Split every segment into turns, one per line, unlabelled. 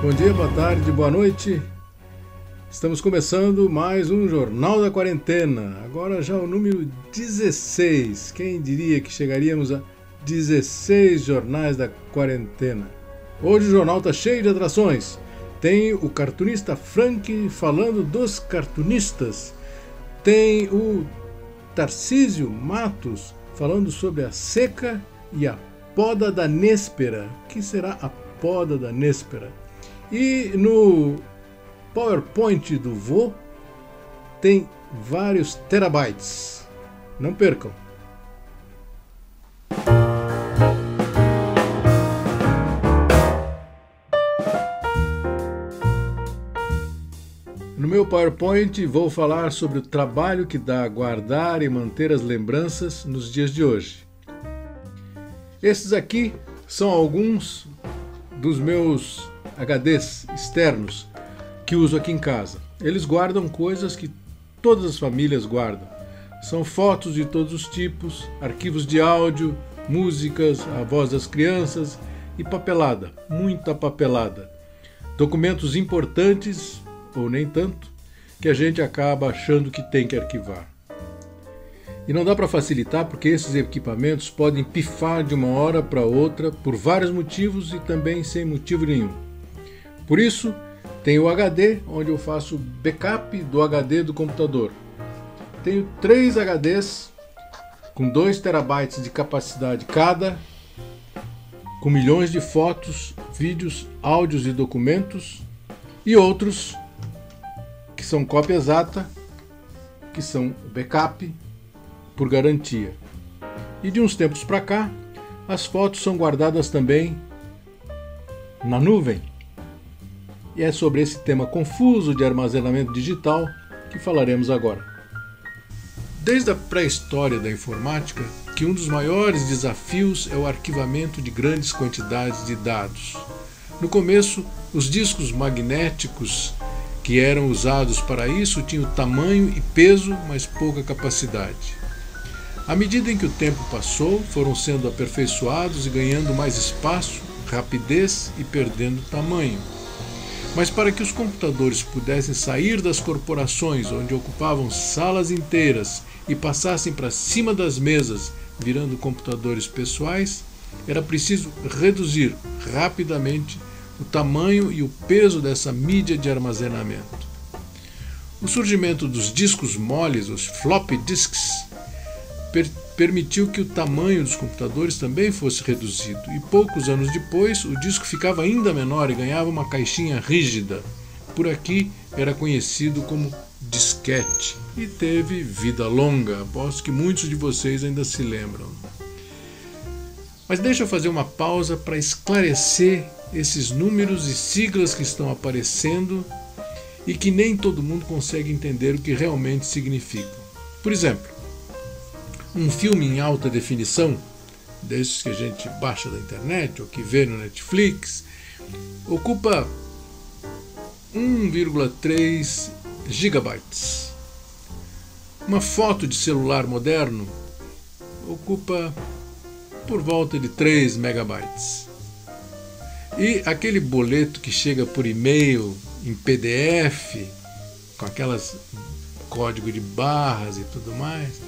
Bom dia, boa tarde, boa noite. Estamos começando mais um Jornal da Quarentena. Agora já o número 16. Quem diria que chegaríamos a 16 jornais da quarentena? Hoje o jornal está cheio de atrações. Tem o cartunista Frank falando dos cartunistas. Tem o Tarcísio Matos falando sobre a seca e a poda da néspera. O que será a poda da néspera? E no PowerPoint do Vô tem vários terabytes. Não percam! No meu PowerPoint vou falar sobre o trabalho que dá a guardar e manter as lembranças nos dias de hoje. Esses aqui são alguns dos meus HDs externos que uso aqui em casa. Eles guardam coisas que todas as famílias guardam. São fotos de todos os tipos, arquivos de áudio, músicas, a voz das crianças e papelada, muita papelada. Documentos importantes, ou nem tanto, que a gente acaba achando que tem que arquivar. E não dá para facilitar porque esses equipamentos podem pifar de uma hora para outra por vários motivos e também sem motivo nenhum. Por isso, tem o HD, onde eu faço backup do HD do computador. Tenho 3 HDs com 2 terabytes de capacidade cada, com milhões de fotos, vídeos, áudios e documentos, e outros que são cópia exata, que são backup por garantia. E de uns tempos para cá, as fotos são guardadas também na nuvem. E é sobre esse tema confuso de armazenamento digital que falaremos agora. Desde a pré-história da informática, que um dos maiores desafios é o arquivamento de grandes quantidades de dados. No começo, os discos magnéticos que eram usados para isso tinham tamanho e peso, mas pouca capacidade. À medida em que o tempo passou, foram sendo aperfeiçoados e ganhando mais espaço, rapidez e perdendo tamanho. Mas para que os computadores pudessem sair das corporações onde ocupavam salas inteiras e passassem para cima das mesas, virando computadores pessoais, era preciso reduzir rapidamente o tamanho e o peso dessa mídia de armazenamento. O surgimento dos discos moles, os floppy disks, permitiu que o tamanho dos computadores também fosse reduzido, e poucos anos depois o disco ficava ainda menor e ganhava uma caixinha rígida. Por aqui era conhecido como disquete e teve vida longa, aposto que muitos de vocês ainda se lembram. Mas deixa eu fazer uma pausa para esclarecer esses números e siglas que estão aparecendo e que nem todo mundo consegue entender o que realmente significam. Por exemplo, um filme em alta definição, desses que a gente baixa da internet ou que vê no Netflix, ocupa 1,3 gigabytes. Uma foto de celular moderno ocupa por volta de 3 megabytes. E aquele boleto que chega por e-mail em PDF, com aquelas código de barras e tudo mais,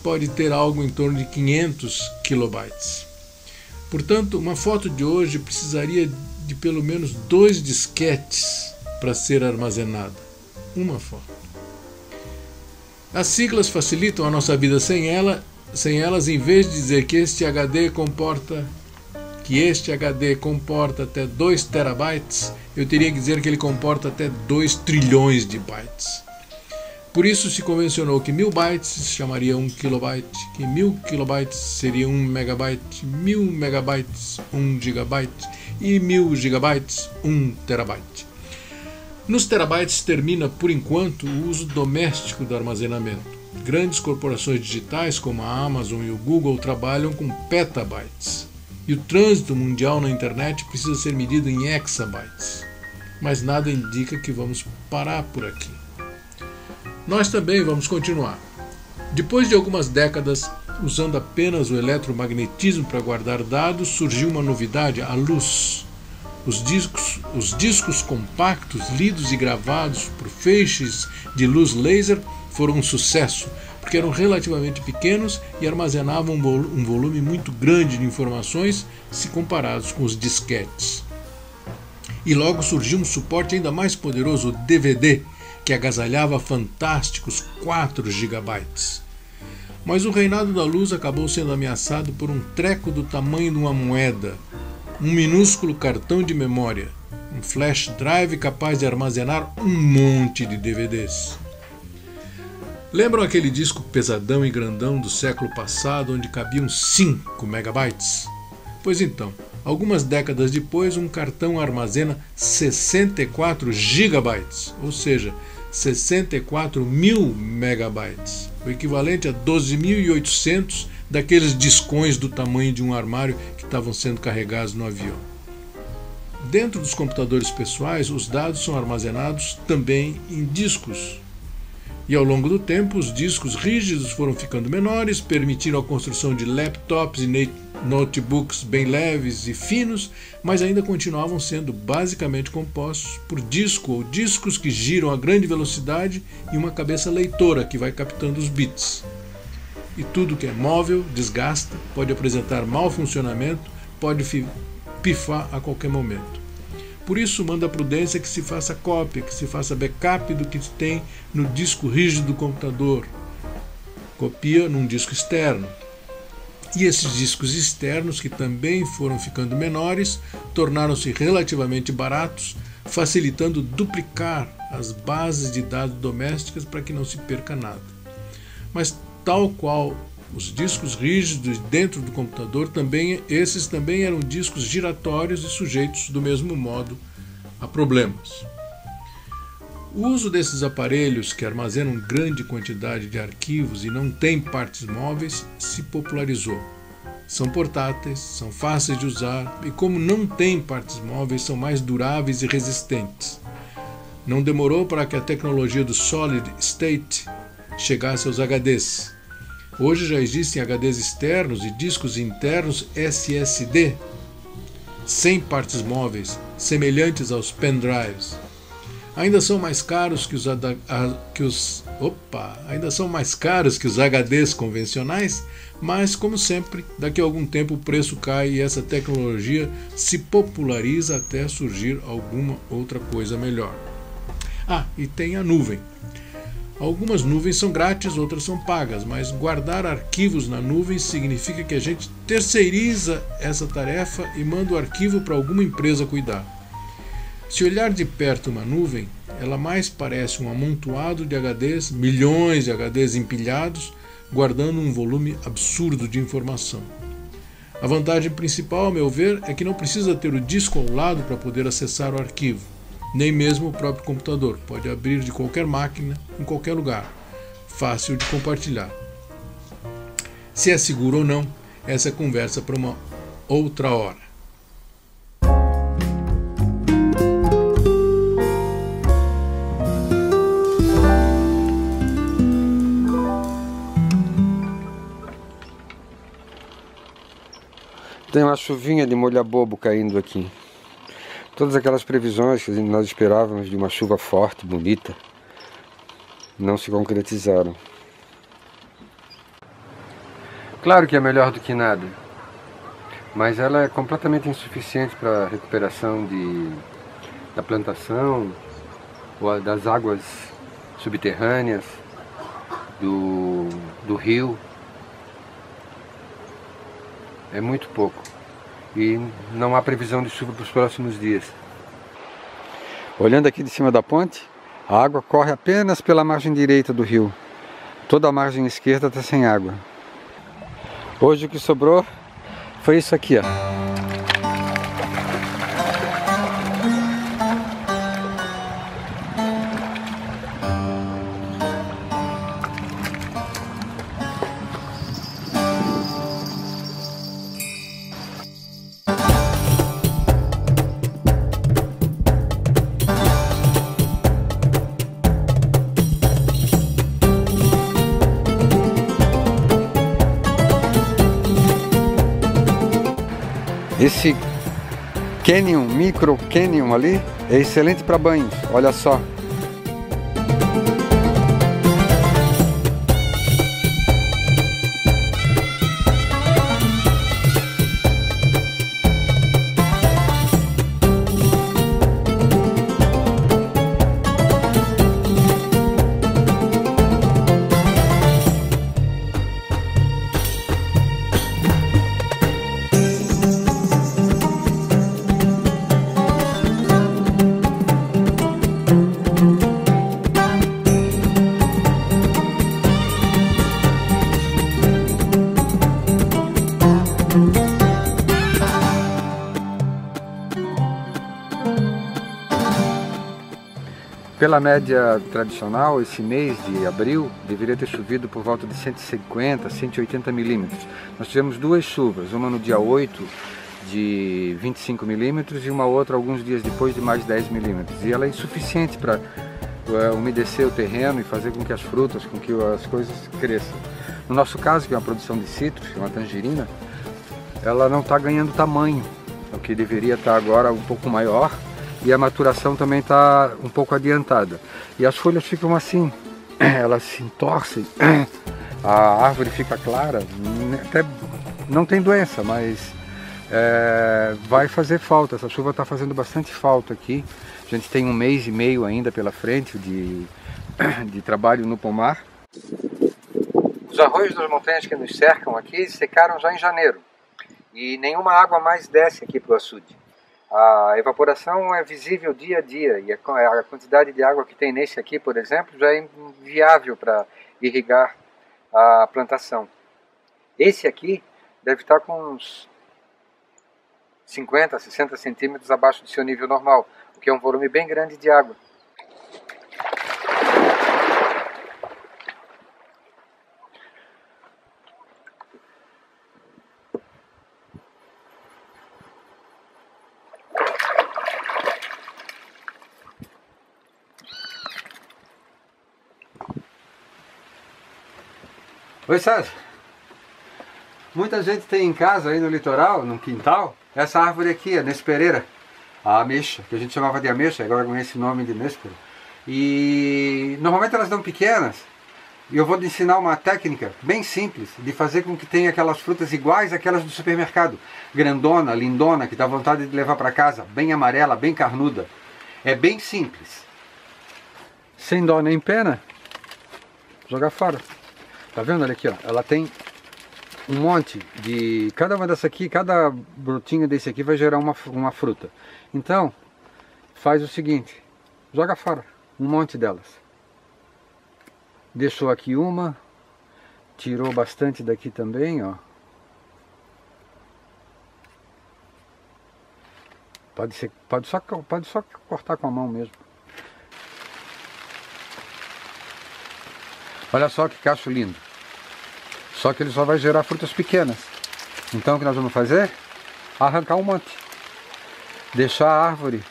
pode ter algo em torno de 500 kilobytes. Portanto, uma foto de hoje precisaria de pelo menos 2 disquetes para ser armazenada. Uma foto. As siglas facilitam a nossa vida sem elas, em vez de dizer que este HD comporta até 2 terabytes, eu teria que dizer que ele comporta até 2 trilhões de bytes. Por isso se convencionou que 1000 bytes se chamaria 1 kilobyte, que 1000 kilobytes seria 1 megabyte, 1000 megabytes 1 gigabyte e 1000 gigabytes 1 terabyte. Nos terabytes termina, por enquanto, o uso doméstico do armazenamento. Grandes corporações digitais como a Amazon e o Google trabalham com petabytes. E o trânsito mundial na internet precisa ser medido em exabytes. Mas nada indica que vamos parar por aqui. Nós também vamos continuar. Depois de algumas décadas usando apenas o eletromagnetismo para guardar dados, surgiu uma novidade, a luz. Os discos compactos, lidos e gravados por feixes de luz laser, foram um sucesso, porque eram relativamente pequenos e armazenavam um volume muito grande de informações se comparados com os disquetes. E logo surgiu um suporte ainda mais poderoso, o DVD, que agasalhava fantásticos 4 GB. Mas o reinado da luz acabou sendo ameaçado por um treco do tamanho de uma moeda, um minúsculo cartão de memória, um flash drive capaz de armazenar um monte de DVDs. Lembram aquele disco pesadão e grandão do século passado onde cabiam 5 megabytes? Pois então, algumas décadas depois, um cartão armazena 64 gigabytes, ou seja, 64 mil megabytes, o equivalente a 12.800 daqueles discões do tamanho de um armário que estavam sendo carregados no avião. Dentro dos computadores pessoais, os dados são armazenados também em discos. E ao longo do tempo, os discos rígidos foram ficando menores, permitiram a construção de laptops e notebooks bem leves e finos, mas ainda continuavam sendo basicamente compostos por disco ou discos que giram a grande velocidade e uma cabeça leitora que vai captando os bits. E tudo que é móvel desgasta, pode apresentar mau funcionamento, pode pifar a qualquer momento. Por isso, manda a prudência que se faça cópia, que se faça backup do que tem no disco rígido do computador. Copia num disco externo. E esses discos externos, que também foram ficando menores, tornaram-se relativamente baratos, facilitando duplicar as bases de dados domésticas para que não se perca nada. Mas tal qual os discos rígidos dentro do computador, esses também eram discos giratórios e sujeitos do mesmo modo a problemas. O uso desses aparelhos que armazenam grande quantidade de arquivos e não têm partes móveis se popularizou. São portáteis, são fáceis de usar e, como não têm partes móveis, são mais duráveis e resistentes. Não demorou para que a tecnologia do Solid State chegasse aos HDs. Hoje já existem HDs externos e discos internos SSD, sem partes móveis, semelhantes aos pendrives. Ainda são mais caros que os HDs convencionais, mas, como sempre, daqui a algum tempo o preço cai e essa tecnologia se populariza até surgir alguma outra coisa melhor. E tem a nuvem. Algumas nuvens são grátis, outras são pagas, mas guardar arquivos na nuvem significa que a gente terceiriza essa tarefa e manda o arquivo para alguma empresa cuidar. Se olhar de perto uma nuvem, ela mais parece um amontoado de HDs, milhões de HDs empilhados, guardando um volume absurdo de informação. A vantagem principal, ao meu ver, é que não precisa ter o disco ao lado para poder acessar o arquivo. Nem mesmo o próprio computador. Pode abrir de qualquer máquina, em qualquer lugar. Fácil de compartilhar. Se é seguro ou não, essa é conversa para uma outra hora.
Tem uma chuvinha de molha-bobo caindo aqui. Todas aquelas previsões que nós esperávamos de uma chuva forte, bonita, não se concretizaram. Claro que é melhor do que nada, mas ela é completamente insuficiente para a recuperação da plantação, ou das águas subterrâneas, do rio. É muito pouco. E não há previsão de chuva para os próximos dias. Olhando aqui de cima da ponte, a água corre apenas pela margem direita do rio. Toda a margem esquerda está sem água. Hoje o que sobrou foi isso aqui, ó. Esse canyon, micro canyon ali, é excelente para banhos, olha só. Pela média tradicional, esse mês de abril deveria ter chovido por volta de 150, 180 milímetros. Nós tivemos duas chuvas, uma no dia 8 de 25 milímetros e uma outra alguns dias depois de mais 10 milímetros. E ela é insuficiente para umedecer o terreno e fazer com que as frutas, com que as coisas cresçam. No nosso caso, que é uma produção de citros, que é uma tangerina, ela não está ganhando tamanho, o que deveria estar agora um pouco maior. E a maturação também está um pouco adiantada. E as folhas ficam assim, elas se entorcem, a árvore fica clara, até não tem doença, mas vai fazer falta. Essa chuva está fazendo bastante falta aqui. A gente tem 1 mês e meio ainda pela frente de trabalho no pomar. Os arroios das montanhas que nos cercam aqui secaram já em janeiro. E nenhuma água mais desce aqui para o açude. A evaporação é visível dia a dia e a quantidade de água que tem nesse aqui, por exemplo, já é inviável para irrigar a plantação. Esse aqui deve estar com uns 50, 60 centímetros abaixo do seu nível normal, o que é um volume bem grande de água. Oi, Sérgio. Muita gente tem em casa aí no litoral, no quintal, essa árvore aqui, a nespereira, a ameixa, que a gente chamava de ameixa, agora com esse nome de nespera. E normalmente elas dão pequenas, e eu vou te ensinar uma técnica bem simples de fazer com que tenha aquelas frutas iguais àquelas do supermercado. Grandona, lindona, que dá vontade de levar para casa, bem amarela, bem carnuda. É bem simples. Sem dó nem pena, jogar fora. Tá vendo? Olha aqui, ó. Ela tem um monte de... Cada uma dessa aqui, cada brotinho desse aqui vai gerar uma fruta. Então, faz o seguinte. Joga fora um monte delas. Deixou aqui uma. Tirou bastante daqui também, ó. Pode só cortar com a mão mesmo. Olha só que cacho lindo. Só que ele só vai gerar frutas pequenas. Então o que nós vamos fazer? Arrancar um monte. Deixar a árvore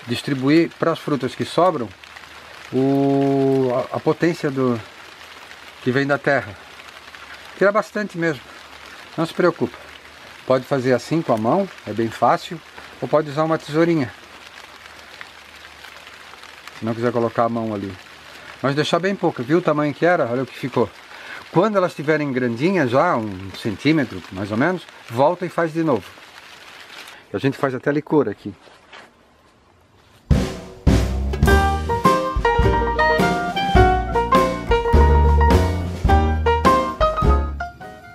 distribuir para as frutas que sobram a potência que vem da terra. Tira bastante mesmo. Não se preocupa. Pode fazer assim com a mão, é bem fácil. Ou pode usar uma tesourinha. Se não quiser colocar a mão ali. Mas deixar bem pouca, viu o tamanho que era? Olha o que ficou. Quando elas estiverem grandinhas já, 1 centímetro mais ou menos, volta e faz de novo. A gente faz até licor aqui.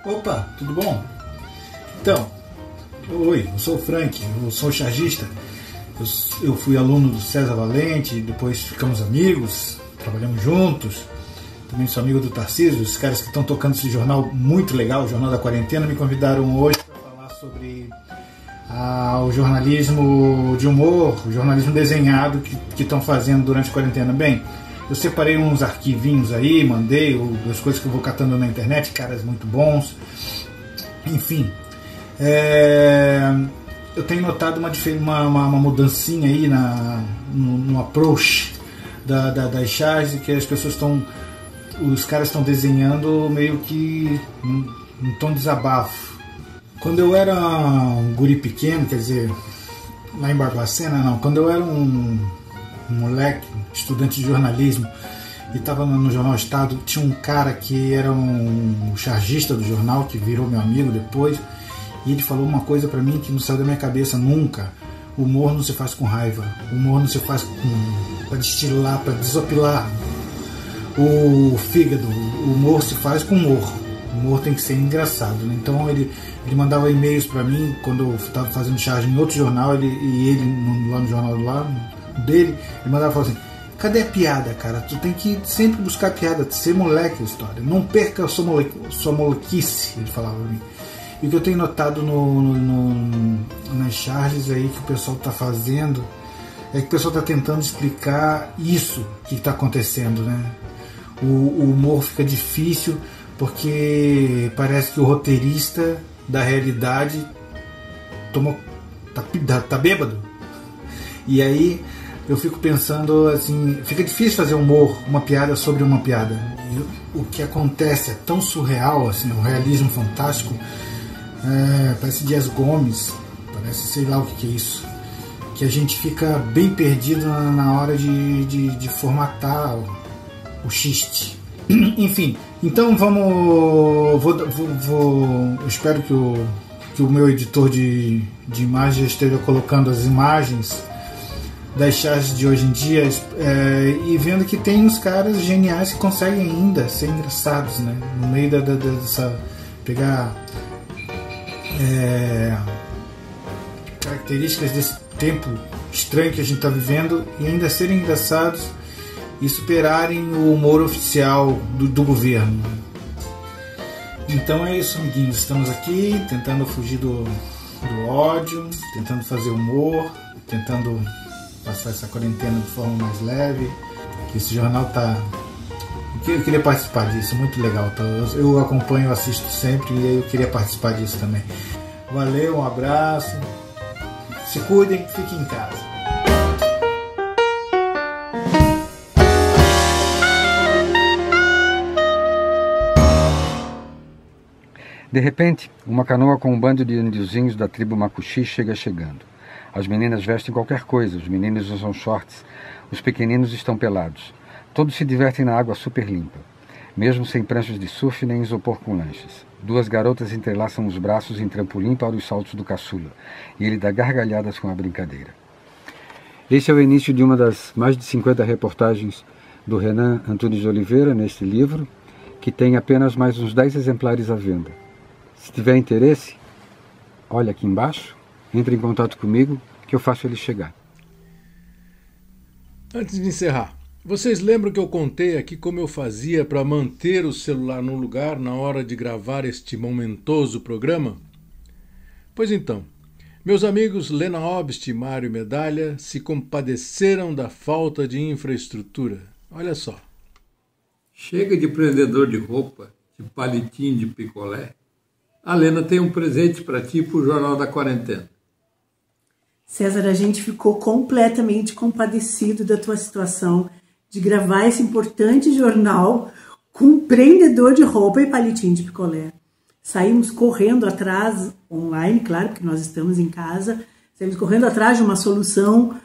Opa, tudo bom? Então, oi, eu sou o Frank, eu sou chargista. Eu fui aluno do César Valente, depois ficamos amigos. Trabalhamos juntos, também sou amigo do Tarcísio, os caras que estão tocando esse jornal muito legal, o Jornal da Quarentena, me convidaram hoje para falar sobre o jornalismo de humor, o jornalismo desenhado que estão fazendo durante a quarentena. Bem, eu separei uns arquivinhos aí, mandei as coisas que eu vou catando na internet, caras muito bons, enfim. Eu tenho notado uma mudancinha aí no approach das charges, que as pessoas os caras estão desenhando meio que um tom de desabafo. Quando eu era um guri pequeno, quer dizer, lá em Barbacena, não, quando eu era um moleque, estudante de jornalismo, e estava no Jornal Estado, tinha um cara que era um chargista do jornal, que virou meu amigo depois, e ele falou uma coisa pra mim que não saiu da minha cabeça nunca: o humor não se faz com raiva, o humor não se faz para destilar, para desopilar o fígado, o humor se faz com humor. O humor tem que ser engraçado, né? Então ele mandava e-mails para mim quando eu estava fazendo charge em outro jornal, lá no jornal dele, ele mandava falar assim: cadê a piada, cara? Tu tem que sempre buscar piada, ser moleque a história, não perca a sua molequice, ele falava pra mim. E o que eu tenho notado nas charges aí que o pessoal está fazendo é que o pessoal está tentando explicar isso que está acontecendo, né? O humor fica difícil porque parece que o roteirista da realidade tá bêbado. E aí eu fico pensando assim, fica difícil fazer humor, uma piada sobre uma piada. E o que acontece é tão surreal, assim, um realismo fantástico. Parece Dias Gomes, parece sei lá o que é isso, que a gente fica bem perdido na hora de formatar o xiste. Enfim, então eu espero que o meu editor de imagem esteja colocando as imagens das charges de hoje em dia, e vendo que tem uns caras geniais que conseguem ainda ser engraçados, né? No meio dessa pegar características desse tempo estranho que a gente está vivendo e ainda serem engraçados e superarem o humor oficial do governo. Então é isso, amiguinhos. Estamos aqui tentando fugir do ódio, tentando fazer humor, tentando passar essa quarentena de forma mais leve. Esse jornal tá... Eu queria participar disso, muito legal. Tá? Eu acompanho, eu assisto sempre e eu queria participar disso também. Valeu, um abraço. Se cuidem, fiquem em casa.
De repente, uma canoa com um bando de indiozinhos da tribo Macuxi chegando. As meninas vestem qualquer coisa, os meninos usam shorts, os pequeninos estão pelados. Todos se divertem na água super limpa, mesmo sem pranchas de surf nem isopor com lanchas. Duas garotas entrelaçam os braços em trampolim para os saltos do caçula, e ele dá gargalhadas com a brincadeira. Esse é o início de uma das mais de 50 reportagens do Renan Antunes de Oliveira neste livro, que tem apenas mais uns 10 exemplares à venda. Se tiver interesse, olha aqui embaixo, entre em contato comigo que eu faço ele chegar.
Antes de encerrar, vocês lembram que eu contei aqui como eu fazia para manter o celular no lugar na hora de gravar este momentoso programa? Pois então, meus amigos Lena Obst e Mário Medalha se compadeceram da falta de infraestrutura. Olha só.
Chega de prendedor de roupa, de palitinho de picolé. A Lena tem um presente para ti pro Jornal da Quarentena.
César, a gente ficou completamente compadecido da tua situação de gravar esse importante jornal com um prendedor de roupa e palitinho de picolé. Saímos correndo atrás, online, claro, porque nós estamos em casa, saímos correndo atrás de uma solução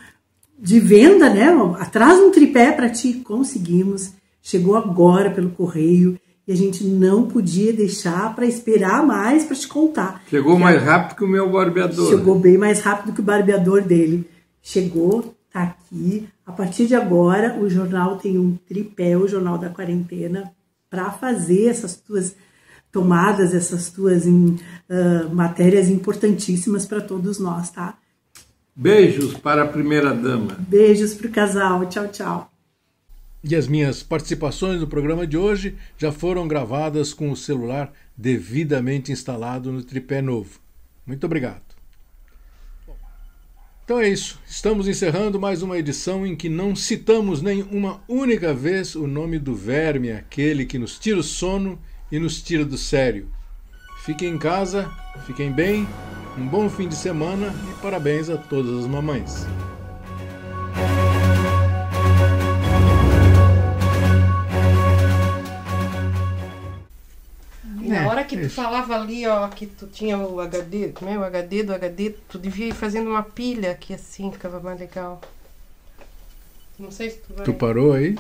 de venda, né? Atrás de um tripé para ti, conseguimos. Chegou agora pelo correio e a gente não podia deixar para esperar mais para te contar.
Chegou mais rápido que o meu barbeador.
Chegou bem mais rápido que o barbeador dele. Chegou, tá aqui. A partir de agora, o jornal tem um tripé, o Jornal da Quarentena, para fazer essas tuas tomadas, essas tuas matérias importantíssimas para todos nós, tá?
Beijos para a primeira-dama.
Beijos para o casal. Tchau, tchau.
E as minhas participações no programa de hoje já foram gravadas com o celular devidamente instalado no tripé novo. Muito obrigado. Então é isso. Estamos encerrando mais uma edição em que não citamos nem uma única vez o nome do verme, aquele que nos tira o sono e nos tira do sério. Fiquem em casa, fiquem bem, um bom fim de semana e parabéns a todas as mamães.
E na hora que tu falava ali, ó, que tu tinha o HD, né, o HD do HD, tu devia ir fazendo uma pilha aqui assim, ficava mais legal. Não sei se tu vai...
Tu parou aí?